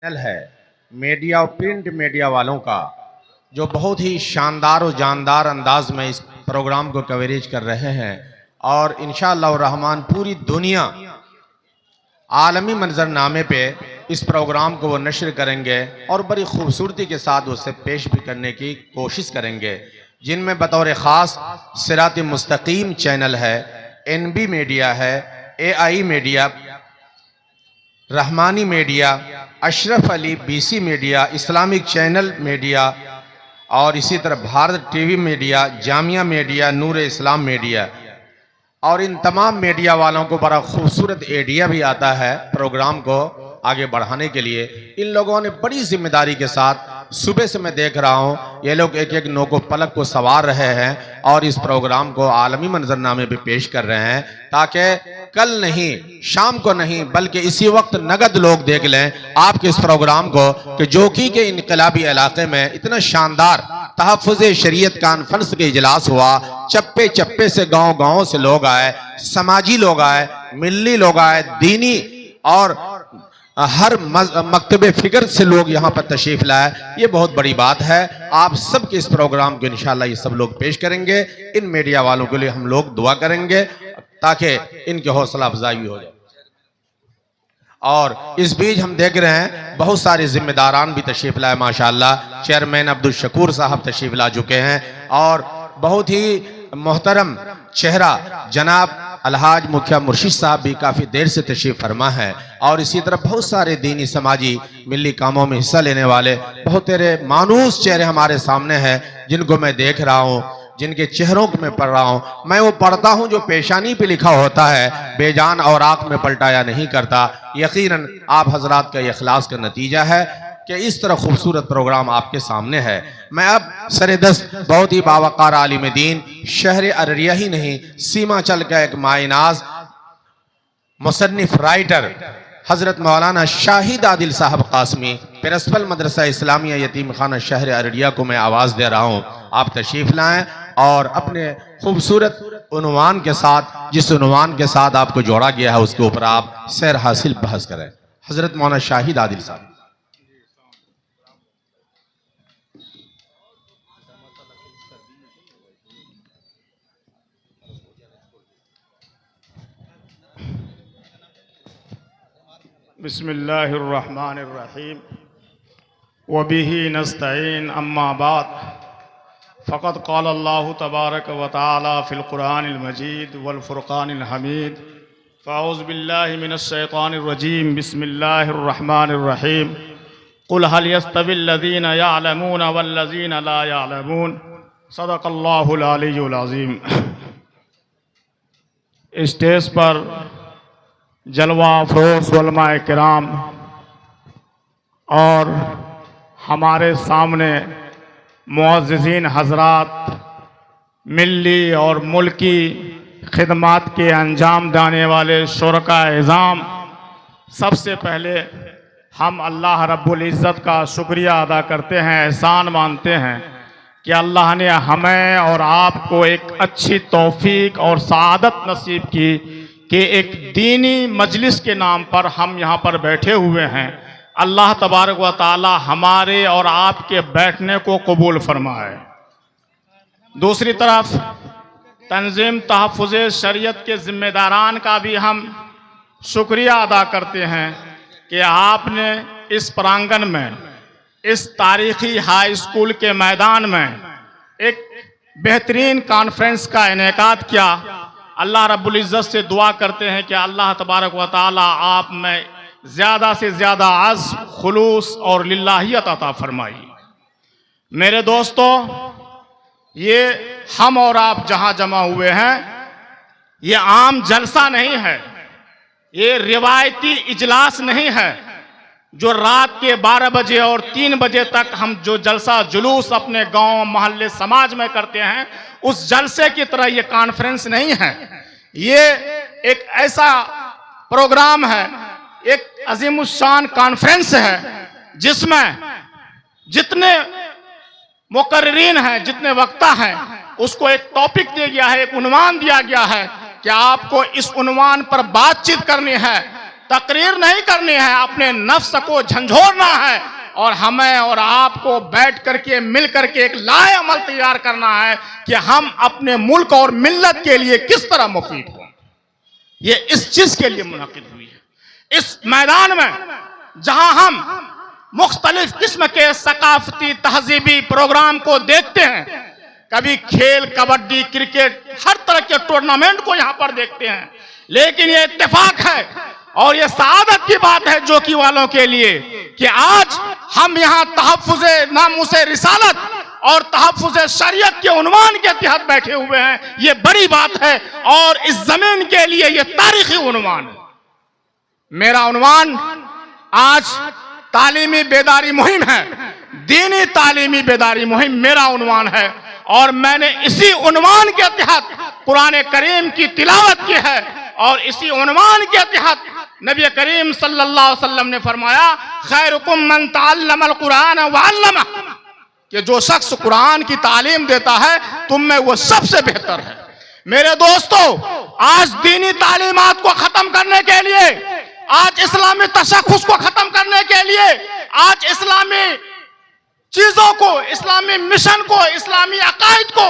Channel है media और print media वालों का, जो बहुत ही शानदार और जानदार अंदाज में इस प्रोग्राम को कवरेज कर रहे हैं और इंशाअल्लाह रहमान पूरी दुनिया आलमी मंजरनामे पे इस प्रोग्राम को वो नश्र करेंगे और बड़ी खूबसूरती के साथ उसे पेश भी करने की कोशिश करेंगे, जिनमें बतौर ख़ास सिरात मुस्तकीम चैनल है, NB मीडिया है, AI media, Rahmani media, Ashraf Ali BC media, Islamic channel media और इसी तरह Bharat TV media, Jamia media, Noor Islam media और इन तमाम मीडिया वालों को बड़ा खूबसूरत आइडिया भी आता है प्रोग्राम को आगे बढ़ाने के लिए। इन लोगों ने बड़ी जिम्मेदारी के साथ, सुबह से मैं देख रहा हूँ ये लोग एक एक नोको पलक को संवार रहे हैं और इस प्रोग्राम को आलमी मंजरनामे पे पेश कर रहे हैं, ताकि कल नहीं, शाम को नहीं, बल्कि इसी वक्त नगद लोग देख लें आपके इस प्रोग्राम को कि जोकी के इनकलाबी इलाके में इतना शानदार तहफ़्फ़ुज़ शरीयत कॉन्फ्रेंस के इजलास हुआ। चप्पे चप्पे से, गांव गांव से लोग आए, समाजी लोग आए, मिल्ली लोग आए, दीनी और हर मकतबे फिक्र से लोग यहाँ पर तशरीफ लाए। ये बहुत बड़ी बात है। आप सबके इस प्रोग्राम को इंशाल्लाह ये सब लोग पेश करेंगे। इन मीडिया वालों के लिए हम लोग दुआ करेंगे ताकि इनकी हौसला अफजाई भी हो जाए। और इस बीच हम देख रहे हैं बहुत सारे जिम्मेदारान भी तशरीफ लाए माशाअल्लाह। चेयरमैन अब्दुल शकूर साहब तशरीफ ला चुके हैं और बहुत ही मोहतरम चेहरा जनाब अलहाज मुखिया मुर्शिद साहब भी काफ़ी देर से तशरीफ फरमा है और इसी तरह बहुत सारे दीनी समाजी मिली कामों में हिस्सा लेने वाले बहुत तेरे मानूस चेहरे हमारे सामने हैं, जिनको मैं देख रहा हूँ, जिनके चेहरों को मैं पढ़ रहा हूँ। मैं वो पढ़ता हूँ जो पेशानी पे लिखा होता है, बेजान और आँख में पलटाया नहीं करता। यकीनन आप हजरात का इखलास का नतीजा है कि इस तरह खूबसूरत प्रोग्राम आपके सामने है। मैं अब सरेदस्त बहुत ही बावकार आलिम दीन, शहर अररिया ही नहीं सीमांचल का एक मायनाज मुसन्निफ राइटर हजरत मौलाना शाहिद आदिल साहब कासमी, प्रिंसिपल मदरसा इस्लामिया यतीम खाना शहर अररिया को मैं आवाज़ दे रहा हूँ। आप तशरीफ़ लाएँ और अपने खूबसूरत उन्वान के साथ, जिस उन्वान के साथ आपको जोड़ा गया है, उसके ऊपर आप सैर हासिल बहस करें। हजरत मौलाना शाहिद आदिल साहब। बिस्मिल्लाहिर्रहमानिर्रहीम वबिही नस्तईन अम्मा बाद फ़क़द क़ाल अल्लाहु तबारक व तआला फ़िल क़ुरानिल मजीद वल फ़ुरक़ानिल हमीद फ़अऊज़ु बिल्लाहि मिनश शैतानिर रजीम बिस्मिल्लाहिर्रहमानिर्रहीम क़ुल हल यस्तविल लज़ीना यअलमून वल लज़ीना ला यअलमून सदक़ल्लाहुल अलिय्युल अज़ीम। स्टेज पर जलवा अफरोज़ उलमाए किराम और हमारे सामने मुअज़्ज़िज़ीन हज़रात, मिल्ली और मुल्की खिदमात के अंजाम देने वाले शुरका इज़ाम, सबसे पहले हम अल्लाह रब्बुल इज़्ज़त का शुक्रिया अदा करते हैं, एहसान मानते हैं कि अल्लाह ने हमें और आपको एक अच्छी तौफ़ीक और सआदत नसीब की कि एक दीनी मजलिस के नाम पर हम यहाँ पर बैठे हुए हैं। अल्लाह तबारक व ताला हमारे और आपके बैठने को कबूल फरमाए। दूसरी तरफ तंजीम तहफ़्फ़ुज़ शरीयत के ज़िम्मेदारान का भी हम शुक्रिया अदा करते हैं कि आपने इस प्रांगण में, इस तारीख़ी हाई स्कूल के मैदान में एक बेहतरीन कॉन्फ्रेंस का इनेकाद किया। अल्लाह रब्बुल इज़्ज़त से दुआ करते हैं कि अल्लाह तबारक व ताला आप में ज़्यादा से ज़्यादा अज़्म, खुलूस और लिल्लाहियत अता फरमाई। मेरे दोस्तों, ये हम और आप जहाँ जमा हुए हैं, ये आम जलसा नहीं है, ये रिवायती इजलास नहीं है जो रात के 12 बजे और 3 बजे तक हम जो जलसा जुलूस अपने गांव, मोहल्ले, समाज में करते हैं, उस जलसे की तरह ये कॉन्फ्रेंस नहीं है। ये एक ऐसा प्रोग्राम है, एक अजीमुशान कॉन्फ्रेंस है जिसमें जितने मुकर्रिरीन हैं, जितने वक्ता हैं, उसको एक टॉपिक दिया गया है, एक उन्वान दिया गया है कि आपको इस उन्वान पर बातचीत करनी है तकरीर नहीं करनी है, अपने नफ्स को झंझोरना है और हमें और आपको बैठ करके मिल करके एक लाए अमल तैयार करना है कि हम अपने मुल्क और मिल्लत के लिए किस तरह मुफीद हों। ये इस चीज के लिए मुनाकिद हुई है। इस मैदान में जहां हम मुख्तलिफ किस्म के सकाफती तहजीबी प्रोग्राम को देखते हैं, कभी खेल, कबड्डी, क्रिकेट, हर तरह के टूर्नामेंट को यहां पर देखते हैं, लेकिन ये इत्तेफाक है और ये सआदत की बात है जोकी वालों के लिए कि आज हम यहाँ तहफ़्फ़ुज़े नामूसे रिसालत और तहफ़्फ़ुज़े शरीयत के उन्वान के तहत बैठे हुए हैं। ये बड़ी बात है और इस जमीन के लिए ये तारीखी उन्वान है। मेरा उन्वान आज तालीमी बेदारी मुहिम है, दीनी तालीमी बेदारी मुहिम मेरा उन्वान है और मैंने इसी उन्वान के तहत कुरान करीम की तिलावत की है और इसी उन्वान के तहत नबी करीम सल्लल्लाहु अलैहि वसल्लम ने फरमाया, खैरुकुम मन तअल्लमल कुरान व अल्लमा, कि जो शख्स कुरान की तालीम देता है तुम में वो सबसे बेहतर है। मेरे दोस्तों, आज दीनी तालीमात को खत्म करने के लिए, आज इस्लामी तशख़्ख़ुस को खत्म करने के लिए, आज इस्लामी चीजों को, इस्लामी मिशन को, इस्लामी अकायद को,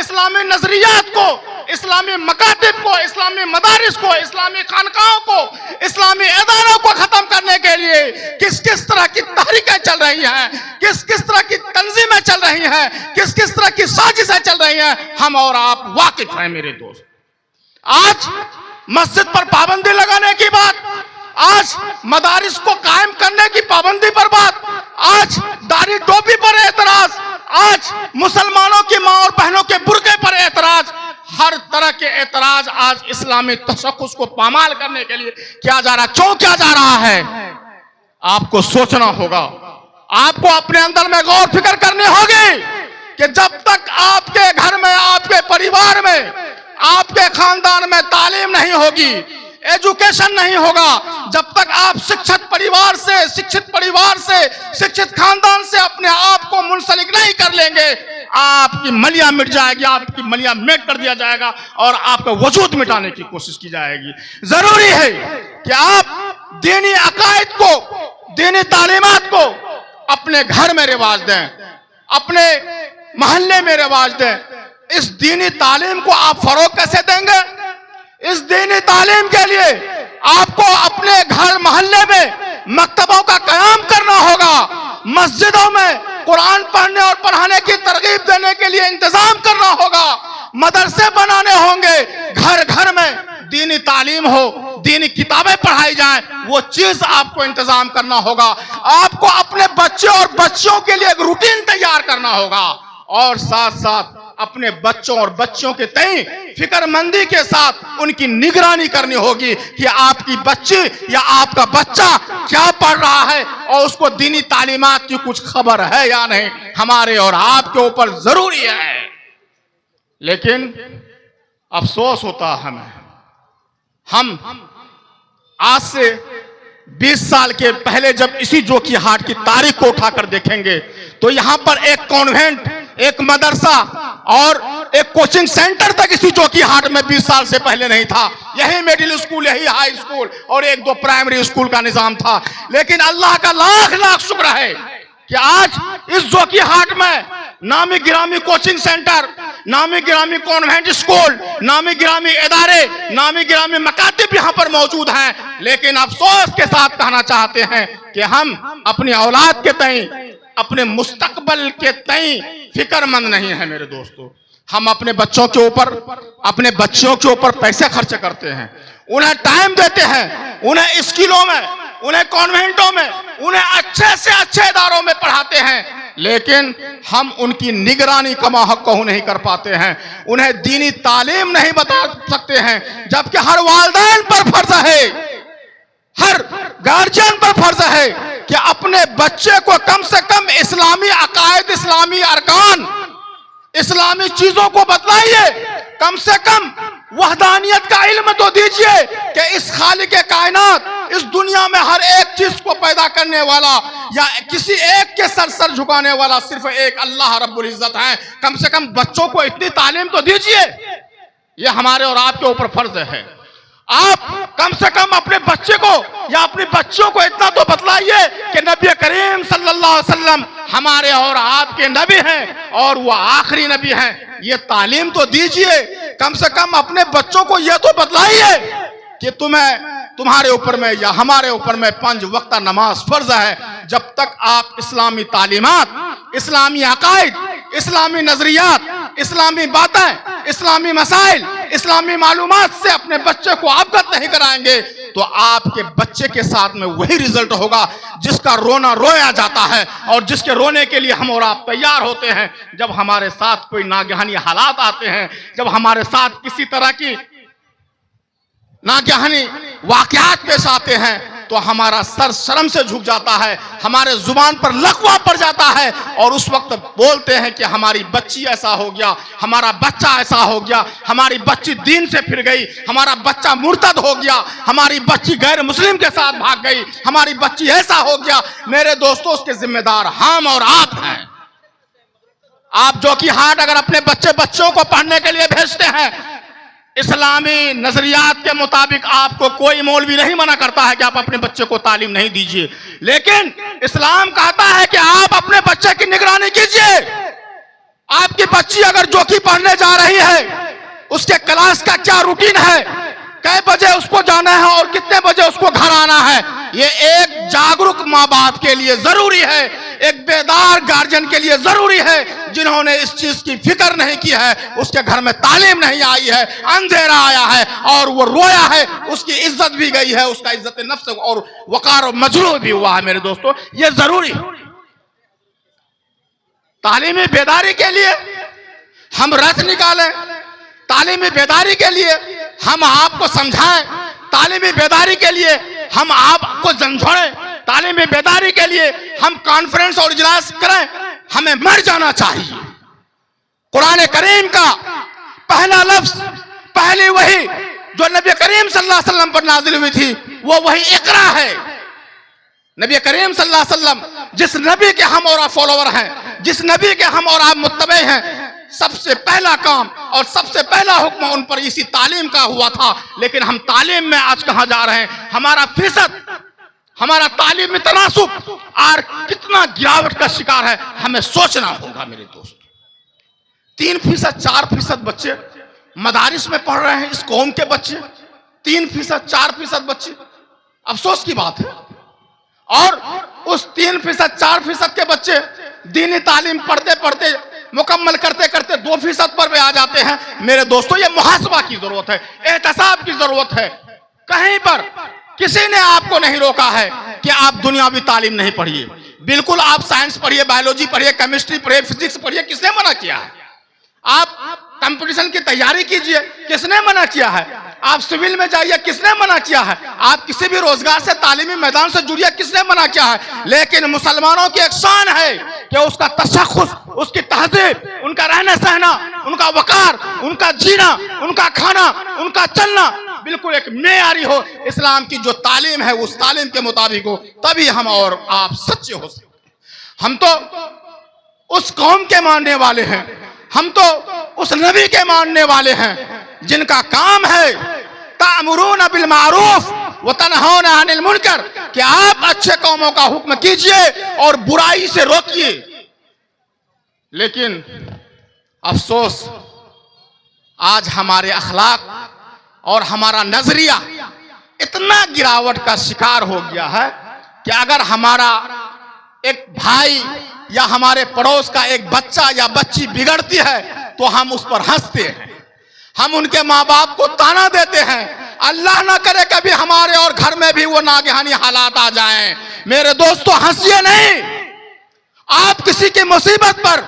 इस्लामी नजरियात को, इस्लामी मकातिब को, इस्लामी मदारिस को, इस्लामी खानकाहों को, इस्लामी इदारों को खत्म करने के लिए किस किस तरह की तहरीकें चल रही हैं, किस किस तरह की तंजीमें चल रही हैं, किस किस तरह की साजिशें चल रही हैं, हम और आप वाकिफ हैं मेरे दोस्त। आज मस्जिद पर पाबंदी लगाने की बात, आज मदारिस को कायम करने की पाबंदी पर बात, आज दाढ़ी टोपी पर एतराज, आज मुसलमानों की मां और बहनों के बुर्के पर एतराज, हर तरह के एतराज आज इस्लामी तशख़्ख़ुस को पामाल करने के लिए किया जा रहा है। क्यों किया जा रहा है? आपको सोचना होगा, आपको अपने अंदर में गौर फिक्र करनी होगी कि जब तक आपके घर में, आपके परिवार में, आपके खानदान में तालीम नहीं होगी, एजुकेशन नहीं होगा, जब तक आप शिक्षित परिवार से, शिक्षित खानदान से अपने आप को मुंसलिक नहीं कर लेंगे, आपकी मलिया मिट जाएगी, आपकी मलिया मिट कर दिया जाएगा और आपका वजूद मिटाने की कोशिश की जाएगी। जरूरी है कि आप दीनी अकायद को, दीनी तालीमात को अपने घर में रिवाज दें, अपने मोहल्ले में रिवाज दें। इस दीनी तालीम को आप फरोग कैसे देंगे? इस दीनी तालीम के लिए आपको अपने घर मोहल्ले में मकतबों का कयाम करना होगा, मस्जिदों में कुरान पढ़ने और पढ़ाने की तरगीब देने के लिए इंतजाम करना होगा, मदरसे बनाने होंगे, घर घर में दीनी तालीम हो, दीनी किताबें पढ़ाई जाएं, वो चीज आपको इंतजाम करना होगा। आपको अपने बच्चे और बच्चियों के लिए एक रूटीन तैयार करना होगा और साथ साथ अपने बच्चों और बच्चियों के तय फिक्रमंदी के साथ उनकी निगरानी करनी होगी कि आपकी बच्ची या आपका बच्चा क्या पढ़ रहा है और उसको दीनी तालीमात की कुछ खबर है या नहीं। हमारे और आपके ऊपर जरूरी है। लेकिन अफसोस होता है हमें, हम आज से 20 साल के पहले जब इसी जोकी हाट की तारीख को उठाकर देखेंगे तो यहां पर एक कॉन्वेंट, एक मदरसा और एक कोचिंग सेंटर तक इसी जोकी हाट में 20 साल से पहले नहीं था। यही मिडिल स्कूल, यही हाई स्कूल और एक दो प्राइमरी स्कूल का निजाम था। लेकिन अल्लाह का लाख लाख शुक्र है कि आज इस जोकी हाट में नामी गिरामी कोचिंग सेंटर, नामी गिरामी कॉन्वेंट स्कूल, नामी गिरामी इदारे, नामी गिरामी मकातिब यहां पर मौजूद हैं। लेकिन अफसोस के साथ कहना चाहते हैं कि हम अपनी औलाद के तय, अपने मुस्तकबल के तय फिक्रमंद नहीं है मेरे दोस्तों। हम अपने बच्चों के ऊपर, अपने बच्चियों के ऊपर पैसे खर्च करते हैं, उन्हें टाइम देते हैं, उन्हें स्कूलों में, उन्हें कॉन्वेंटों में, उन्हें अच्छे से अच्छे इदारों में पढ़ाते हैं, लेकिन हम उनकी निगरानी कमा हक़्क़हू नहीं कर पाते हैं, उन्हें दीनी तालीम नहीं बता सकते हैं। जबकि हर वालिदैन पर फर्ज है, हर गार्जियन पर फर्ज है कि अपने बच्चे को कम से कम इस्लामी अकायद, इस्लामी अरकान, इस्लामी चीजों को बतलाइए। कम से कम वहदानियत का इल्म तो दीजिए कि इस खालिक कायनात, इस दुनिया में हर एक चीज को पैदा करने वाला या किसी एक के सर झुकाने वाला सिर्फ एक अल्लाह रब्बुल इज्जत है। कम से कम बच्चों को इतनी तालीम तो दीजिए। ये हमारे और आपके ऊपर फर्ज है। आप कम से कम अपने बच्चे को या अपनी बच्चियों को इतना तो बतलाइए कि नबी करीम सल्लल्लाहु अलैहि वसल्लम हमारे और आपके नबी हैं और वो आखिरी नबी हैं। ये तालीम तो दीजिए, कम से कम अपने बच्चों को ये तो बतलाइए कि तुम्हारे ऊपर में या हमारे ऊपर में 5 वक्त नमाज फर्ज है। जब तक आप इस्लामी तालीमात, इस्लामी अकायद, इस्लामी नजरियात, इस्लामी बातें, इस्लामी मसाइल, इस्लामी मालूमात से अपने बच्चे को अवगत नहीं कराएंगे तो आपके बच्चे के साथ में वही रिजल्ट होगा जिसका रोना रोया जाता है और जिसके रोने के लिए हम और आप तैयार होते हैं। जब हमारे साथ कोई नागहानी हालात आते हैं, जब हमारे साथ किसी तरह की नागहानी वाकयात पेश आते हैं तो हमारा सर शर्म से झुक जाता है, हमारे जुबान पर लकवा पड़ जाता है और उस वक्त बोलते हैं कि हमारी बच्ची ऐसा हो गया, हमारा बच्चा ऐसा हो गया, हमारी बच्ची दीन से फिर गई, हमारा बच्चा मुर्तद हो गया, हमारी बच्ची गैर मुस्लिम के साथ भाग गई, हमारी बच्ची ऐसा हो गया। मेरे दोस्तों, उसके जिम्मेदार हम और आप हैं। आप जो कि हाट अगर अपने बच्चों को पढ़ने के लिए भेजते हैं, इस्लामी नजरियात के मुताबिक आपको कोई मौलवी नहीं मना करता है कि आप अपने बच्चे को तालीम नहीं दीजिए, लेकिन इस्लाम कहता है कि आप अपने बच्चे की निगरानी कीजिए। आपकी बच्ची अगर जो कि पढ़ने जा रही है, उसके क्लास का क्या रूटीन है, कै बजे उसको जाना है और कितने बजे उसको घर आना है, ये एक जागरूक माँ बाप के लिए जरूरी है, एक बेदार गार्जियन के लिए जरूरी है। जिन्होंने इस चीज की फिक्र नहीं की है, उसके घर में तालीम नहीं आई है, अंधेरा आया है और वो रोया है, उसकी इज्जत भी गई है, उसका इज्जत नफ्स और वकार और मजरूह भी हुआ है। मेरे दोस्तों, ये जरूरी है। तालीमी बेदारी के लिए हम रथ निकालें, तालीमी बेदारी के लिए हम आपको समझाएं, तालीमी बेदारी के लिए हम आपको झंझोड़ें, तालीमी बेदारी के लिए हम कॉन्फ्रेंस और इजलास करें। हमें मर जाना चाहिए। कुरान करीम का पहला लफ्ज, पहली वही जो नबी करीम सल्लल्लाहु अलैहि वसल्लम पर नाजिल हुई थी, वो वही इकरा है। नबी करीम सल्लल्लाहु अलैहि वसल्लम जिस नबी के हम और आप फॉलोवर हैं, जिस नबी के हम और आप मुत्तबे हैं, सबसे पहला काम और सबसे पहला हुक्म उन पर इसी तालीम का हुआ था। लेकिन हम तालीम में आज कहां जा रहे हैं? हमारा फीसद, हमारा तालीम में तनासुब और कितना गिरावट का शिकार है, हमें सोचना होगा। मेरे दोस्त, 3%, 4% बच्चे मदारिस में पढ़ रहे हैं, इस कौम के बच्चे 3%, 4% बच्चे, अफसोस की बात है। और उस 3%, 4% के बच्चे दीनी तालीम पढ़ते पढ़ते मुकम्मल करते करते 2% पर भी आ जाते हैं। मेरे दोस्तों, ये मुहासबा की जरूरत है, एहतसाब की जरूरत है। कहीं पर किसी ने आपको नहीं रोका है कि आप दुनियावी तालीम नहीं पढ़िए। बिल्कुल, आप साइंस पढ़िए, बायोलॉजी पढ़िए, केमिस्ट्री पढ़िए, फिजिक्स पढ़िए, किसने मना किया है? आप कंपटीशन की तैयारी कीजिए, किसने मना किया है? आप सिविल में जाइए, किसने मना किया है? आप किसी भी रोजगार से, तालीमी मैदान से जुड़िए, किसने मना किया है? लेकिन मुसलमानों की एक शान है कि उसका तशख्खुस, उसकी तहजीब, उनका रहना सहना, उनका वकार, उनका जीना, उनका खाना, उनका चलना बिल्कुल एक मेयारी हो। इस्लाम की जो तालीम है उस तालीम के मुताबिक हो, तभी हम और आप सच्चे हो सकते। हम तो उस कौम के मानने वाले हैं, हम तो उस नबी के मानने वाले हैं जिनका काम है तामुरून बिल मारूफ व तनहौना अनिल मुनकर, कि आप अच्छे कौमों का हुक्म कीजिए और बुराई से रोकिए। लेकिन अफसोस, आज हमारे अखलाक और हमारा नजरिया इतना गिरावट का शिकार हो गया है कि अगर हमारा एक भाई या हमारे पड़ोस का एक बच्चा या बच्ची बिगड़ती है तो हम उस पर हंसते हैं, हम उनके माँ बाप को ताना देते हैं। अल्लाह ना करे कभी हमारे और घर में भी वो नागहानी हालात आ जाएं। मेरे दोस्तों, हंसिए नहीं। आप किसी की मुसीबत पर,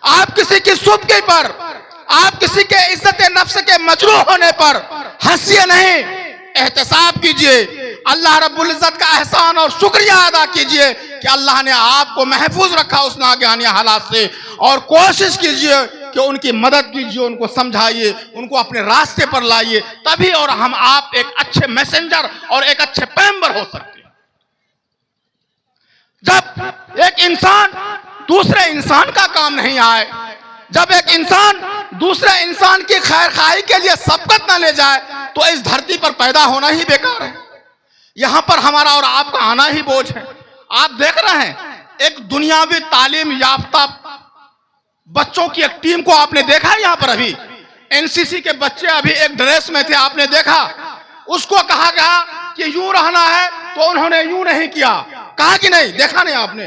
आप किसी की सुबकी पर, आप किसी के इज्जत नफ्स के मजरूह होने पर हंसिए नहीं, एहतसाब कीजिए। अल्लाह रब्बुल इज्जत का एहसान और शुक्रिया अदा कीजिए कि अल्लाह ने आपको महफूज रखा उस नागहानी हालात से, और कोशिश कीजिए कि उनकी मदद कीजिए, उनको समझाइए, उनको अपने रास्ते पर लाइए, तभी और हम आप एक अच्छे मैसेंजर और एक अच्छे पैगंबर हो सकते हैं। जब एक इंसान दूसरे इंसान का काम नहीं आए, जब एक इंसान दूसरे इंसान की खैर खाई के लिए सबकत न ले जाए, तो इस धरती पर पैदा होना ही बेकार है। यहां पर हमारा और आपका आना ही बोझ है। आप देख रहे हैं एक दुनियावी तालीम याफ्ता बच्चों की एक टीम को आपने देखा है। यहां पर अभी एनसीसी के बच्चे अभी एक ड्रेस में थे, आपने देखा। उसको कहा गया कि यूं रहना है तो उन्होंने यूं नहीं किया, कहा कि नहीं, देखा नहीं आपने।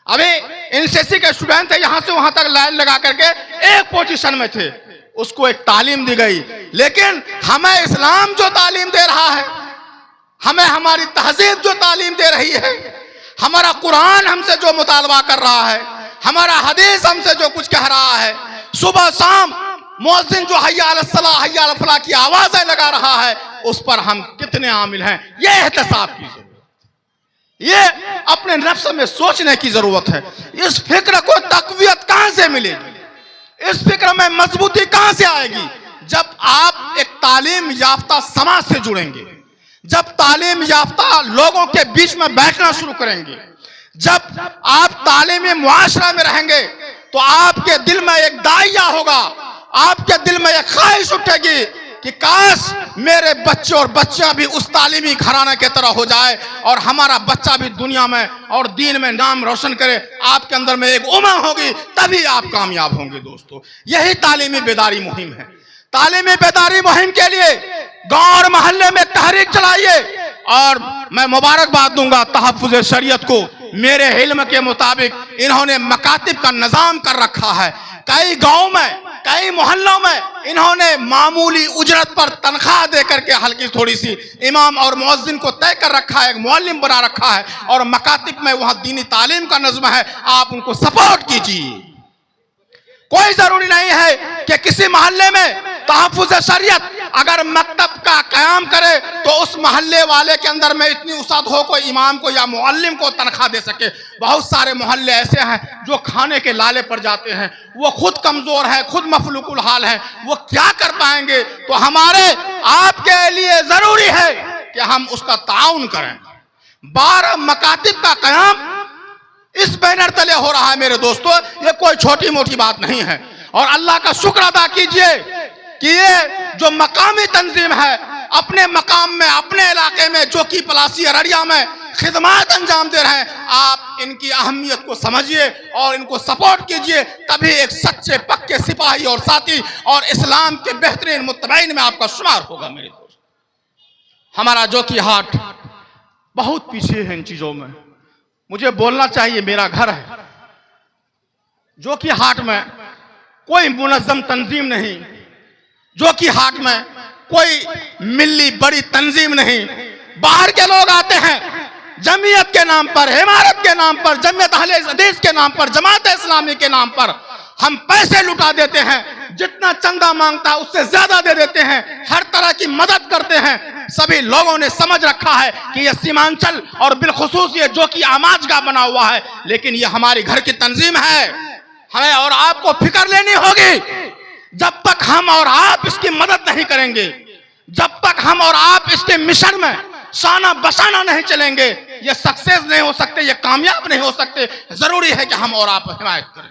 अभी एनसीसी के स्टूडेंट थे, यहां से वहां तक लाइन लगा करके एक पोजीशन में थे, उसको एक तालीम दी गई। लेकिन हमें इस्लाम जो तालीम दे रहा है, हमें हमारी तहजीब जो तालीम दे रही है, हमारा कुरान हमसे जो मुतालबा कर रहा है, हमारा हदीस हमसे जो कुछ कह रहा है, सुबह शाम मुअज्जिन जो हय्या अला सलाह हय्या अला फलाह की आवाजें लगा रहा है, उस पर हम कितने आमिल हैं। ये एहतसाब की जरूरत है, ये अपने नफ्स में सोचने की जरूरत है। इस फिक्र को तकवीयत कहां से मिलेगी, इस फिक्र में मजबूती कहां से आएगी? जब आप एक तालीम याफ्ता समाज से जुड़ेंगे, जब तालीम याफ्ता लोगों के बीच में बैठना शुरू करेंगे, जब आप तालीमी मुआशरा में रहेंगे, तो आपके दिल में एक दाइया होगा, आपके दिल में एक ख्वाहिश उठेगी कि काश मेरे बच्चे और बच्चियां भी उस तालीमी घराने की तरह हो जाए और हमारा बच्चा भी दुनिया में और दीन में नाम रोशन करे। आपके अंदर में एक उमंग होगी, तभी आप कामयाब होंगे। दोस्तों, यही तालीमी बेदारी मुहिम है। तालीमी बेदारी मुहिम के लिए गांव और मोहल्ले में तहरीक चलाइए। और मैं मुबारकबाद दूंगा तहफ्फुज़ शरीयत को। मेरे इल्म के मुताबिक इन्होंने मकातिब का निजाम कर रखा है। कई गांव में, कई मोहल्लों में इन्होंने मामूली उजरत पर तनख्वाह दे करके हल्की थोड़ी सी इमाम और मुअज्जिन को तय कर रखा है, एक मुअल्लिम बना रखा है, और मकातिब में वहां दीनी तालीम का नज़्म है। आप उनको सपोर्ट कीजिए। कोई जरूरी नहीं है कि किसी मोहल्ले में तहफ्फुज़ शरीयत अगर मकतब का क़याम करे तो उस मोहल्ले वाले के अंदर में इतनी उसाद हो कोई इमाम को या मुअल्लिम को तनख्वाह दे सके। बहुत सारे मोहल्ले ऐसे हैं जो खाने के लाले पर जाते हैं, वो खुद कमजोर है, खुद मफलूकुल हाल है, वो क्या कर पाएंगे? तो हमारे आपके लिए जरूरी है कि हम उसका ताउन करें। 12 मकातिब का क़याम इस बैनर तले हो रहा है मेरे दोस्तों, ये कोई छोटी मोटी बात नहीं है। और अल्लाह का शुक्र अदा कीजिए कि ये जो मकामी तंजीम है अपने मकाम में, अपने इलाके में, जो कि पलासी अररिया में खिदमत अंजाम दे रहे हैं, आप इनकी अहमियत को समझिए और इनको सपोर्ट कीजिए। तभी एक सच्चे पक्के सिपाही और साथी और इस्लाम के बेहतरीन मुत्तबईन में आपका शुमार होगा मेरे दोस्त। हमारा जो कि हाट बहुत पीछे है इन चीजों में। मुझे बोलना चाहिए, मेरा घर है जो कि हाट में कोई मुनज़्ज़म तंजीम नहीं, जो कि हाट में कोई मिली बड़ी तंजीम नहीं। बाहर के लोग आते हैं जमीयत के नाम पर, इमारत के नाम पर, जमीयत अहले हदीस के नाम पर, जमात इस्लामी के नाम पर हम पैसे लुटा देते हैं। जितना चंदा मांगता है उससे ज्यादा दे देते हैं, हर तरह की मदद करते हैं। सभी लोगों ने समझ रखा है कि यह सीमांचल और बिलखुसूस ये जो कि आमाजगाह बना हुआ है, लेकिन यह हमारी घर की तंजीम है। हमें और आपको फिक्र लेनी होगी। जब तक हम और आप इसकी मदद नहीं करेंगे, जब तक हम और आप इसके मिशन में शाना बशाना नहीं चलेंगे, ये सक्सेस नहीं हो सकते, ये कामयाब नहीं हो सकते। जरूरी है कि हम और आप हिमायत करें।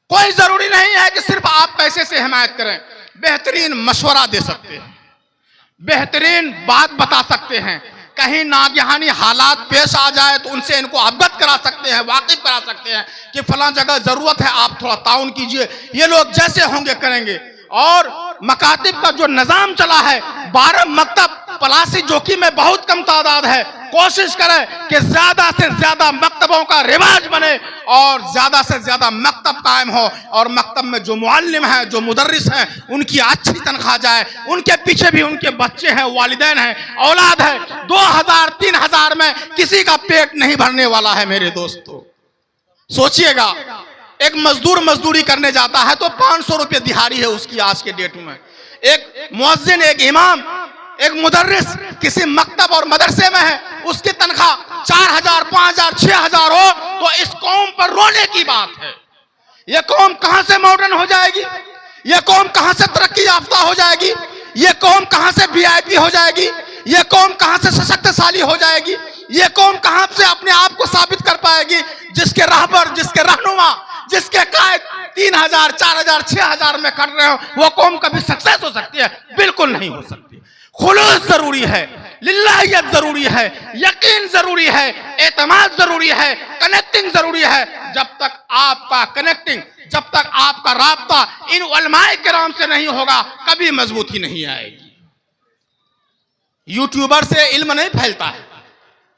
कोई जरूरी नहीं है कि सिर्फ आप पैसे से हिमायत करें। बेहतरीन मशवरा दे सकते हैं, बेहतरीन बात बता सकते हैं। कहीं नागहानी हालात पेश आ जाए तो उनसे इनको अवगत करा सकते हैं, वाकिफ करा सकते हैं कि फलां जगह जरूरत है, आप थोड़ा ताउन कीजिए। ये लोग जैसे होंगे करेंगे। और मकातिब का जो निजाम चला है, 12 मकतब पलासी जोकी में बहुत कम तादाद है। कोशिश करें कि ज्यादा से ज्यादा मकतबों का रिवाज बने और ज्यादा से ज्यादा मकतब कायम हो, और मकतब में जो मुअल्लिम हैं, जो मुदर्रिस हैं, उनकी अच्छी तनख्वाह जाए। उनके पीछे भी उनके बच्चे हैं, वालिदैन हैं, औलाद है। 2000-3000 में किसी का पेट नहीं भरने वाला है मेरे दोस्तों। सोचिएगा, एक मजदूर मजदूरी करने जाता है तो 500 रुपये दिहाड़ी है उसकी आज के डेट में। एक मुअज्जिन, एक इमाम, एक मुदर्रिस किसी मकतब और मदरसे में है, उसकी तनख्वाह 4000, 5000, 6000 हो तो इस कौम पर रोने की बात है। यह कौम कहां से मॉडर्न हो जाएगी? यह कौम कहां से तरक्की याफ्ता हो जाएगी? यह कौम कहां से VIP हो जाएगी? यह कौम कहां से सशक्तशाली हो जाएगी? यह कौम कहां से अपने आप को साबित कर पाएगी? जिसके रहबर, जिसके रहनुमा, जिसके कायद 3000, 4000, 6000 में कर रहे हो, वो कौम कभी सक्सेस हो सकती है? बिल्कुल नहीं हो सकती। खुलूस जरूरी है, लिल्लाहियत जरूरी है, यकीन जरूरी है, एतमाद जरूरी है, कनेक्टिंग जरूरी है। जब तक आपका कनेक्टिंग, जब तक आपका राब्ता इन उलमाए किराम से नहीं होगा, कभी मजबूती नहीं आएगी। यूट्यूबर से इल्म नहीं फैलता है।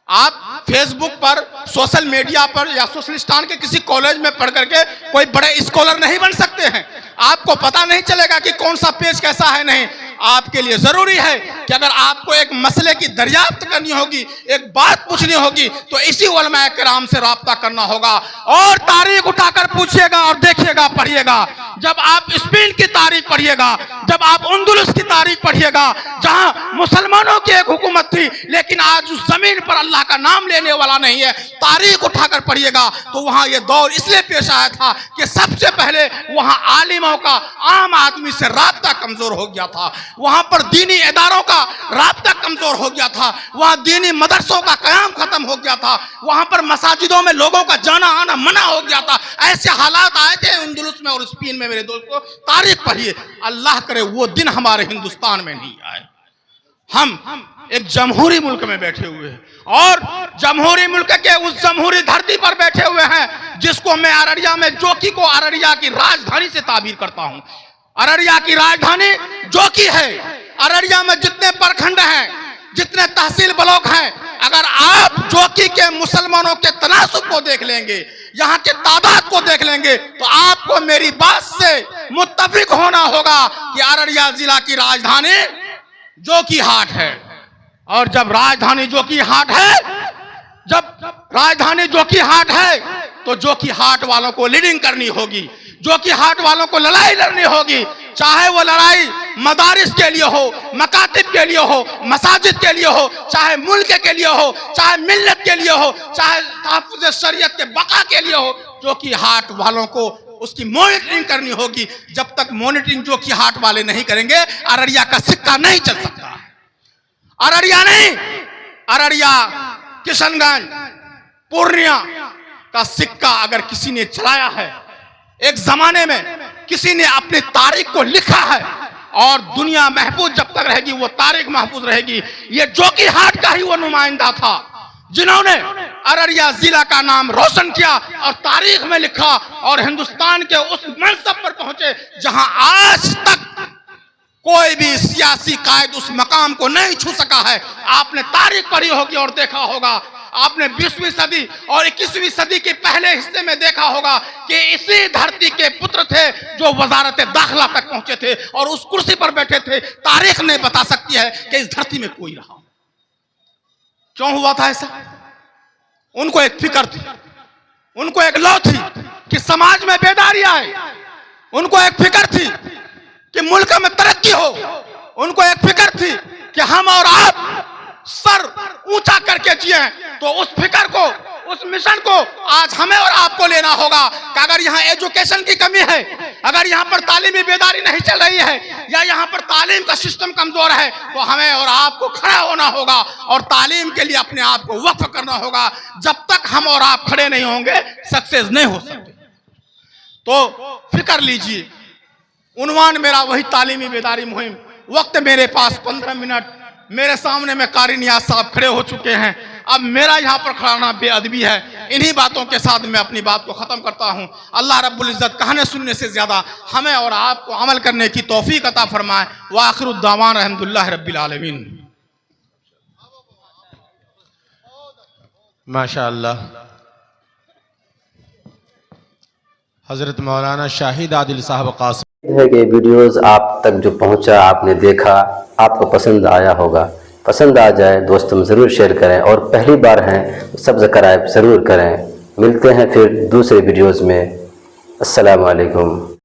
आप फेसबुक पर, सोशल मीडिया पर या सोशलिस्तान के किसी कॉलेज में पढ़ करके कोई बड़े स्कॉलर नहीं बन सकते हैं। आपको पता नहीं चलेगा कि कौन सा पेज कैसा है। नहीं, आपके लिए जरूरी है कि अगर आपको एक मसले की दरियाफ्त करनी होगी, एक बात पूछनी होगी, तो इसी उलमाए किराम से राब्ता करना होगा। और तारीख उठाकर पूछिएगा और देखिएगा, पढ़िएगा। जब आप स्पेन की तारीख पढ़िएगा, जब आप अंदलुस की तारीख पढ़िएगा, जहां मुसलमानों की एक हुकूमत थी, लेकिन आज उस जमीन पर अल्लाह का नाम लेने वाला नहीं है, तारीख उठाकर पढ़िएगा, तो वहां यह दौर इसलिए पेश आया था कि सबसे पहले वहां आलिमों का आम आदमी से राब्ता कमजोर हो गया था, वहां पर दीनी इदारों का राब्ता कमजोर हो गया था, वहां दीनी मदरसों का कयाम खत्म हो गया था, वहां पर मसाजिदों में लोगों का जाना आना मना हो गया था। ऐसे हालात आए थे अंदलुस में और स्पेन में। मेरे दोस्तों, तारीख पढ़िए, अल्लाह करे वो दिन हमारे हिंदुस्तान में नहीं आए। हम एक जमहूरी मुल्क में बैठे हुए हैं और जमहूरी मुल्क के उस जमहूरी धरती पर बैठे हुए हैं जिसको मैं अररिया में जोकी को अररिया की राजधानी से ताबीर करता हूं। अररिया की राजधानी जोकी है। अररिया में जितने प्रखंड हैं, जितने तहसील ब्लॉक हैं, अगर आप जोकी के मुसलमानों के तनासुब को देख लेंगे, यहाँ के तादाद को देख लेंगे, तो आपको मेरी बात से मुत्तफिक होना होगा कि अररिया जिला की राजधानी जोकी हाट है। और जब राजधानी जोकी हाट है, जब राजधानी जोकी हाट है, तो जोकी हाट वालों को लीडिंग करनी होगी, जोकी हाट वालों को लड़ाई लड़नी होगी। चाहे वो लड़ाई मदारिस के लिए हो, मकातिब के लिए हो, मसाजिद के लिए हो, चाहे मुल्क के लिए हो, चाहे मिल्लत के लिए हो, चाहे तहफ़्फ़ुज़ शरीयत के बका के लिए हो, जोकी हाट वालों को उसकी मॉनिटरिंग करनी होगी। जब तक मॉनिटरिंग जोकी हाट वाले नहीं करेंगे, अररिया का सिक्का नहीं चल सकता। अररिया नहीं, अररिया, किशनगंज, पूर्णिया का सिक्का अगर किसी ने चलाया है, एक जमाने में किसी ने अपनी तारीख को लिखा है, और दुनिया महफूज जब तक रहेगी वो तारीख महफूज रहेगी। ये जोकी हाट का ही वो नुमाइंदा था जिन्होंने अररिया जिला का नाम रोशन किया और तारीख में लिखा और हिंदुस्तान के उस मनसब पर पहुंचे जहां आज तक कोई भी सियासी कायद उस मकाम को नहीं छू सका है। आपने तारीख पढ़ी होगी और देखा होगा, आपने 20वीं सदी और 21वीं सदी के पहले हिस्से में देखा होगा कि इसी धरती के पुत्र थे जो वजारत दाखिला तक पहुंचे थे और उस कुर्सी पर बैठे थे। तारीख नहीं बता सकती है कि इस धरती में कोई रहा। क्यों हुआ था ऐसा? उनको एक फिक्र थी, उनको एक लौ थी कि समाज में बेदारी आए, उनको एक फिक्र थी कि मुल्क में तरक्की हो, उनको एक फिक्र थी कि हम और आप सर ऊंचा करके जिए। तो उस फिक्र को, उस मिशन को आज हमें और आपको लेना होगा कि अगर यहाँ एजुकेशन की कमी है, अगर यहाँ पर तालीमी बेदारी नहीं चल रही है या यहाँ पर तालीम का सिस्टम कमजोर है, तो हमें और आपको खड़ा होना होगा और तालीम के लिए अपने आप को वक्फ करना होगा। जब तक हम और आप खड़े नहीं होंगे, सक्सेस नहीं हो सकते। तो फिक्र लीजिए, उन्वान मेरा वही तालीमी बेदारी मुहिम। वक्त मेरे पास 15 मिनट, मेरे सामने में कारी नियाज साहब खड़े हो चुके हैं। अब मेरा यहाँ पर खड़ा होना बेअदबी है। इन्हीं बातों के साथ मैं अपनी बात को ख़त्म करता हूँ। अल्लाह रब्बुल इज़्ज़त कहने सुनने से ज़्यादा हमें और आपको अमल करने की तौफीक अता फरमाए। व आखिरुद दावाना अल्हम्दुलिल्लाहि रब्बिल आलमीन। माशाअल्लाह। हज़रत मौलाना शाहिद आदिल साहब कासिम है कि वीडियोस आप तक जो पहुंचा, आपने देखा, आपको पसंद आया होगा। पसंद आ जाए दोस्तों में ज़रूर शेयर करें और पहली बार हैं तो सब्सक्राइब ज़रूर करें। मिलते हैं फिर दूसरे वीडियोस में। अस्सलामु अलैकुम।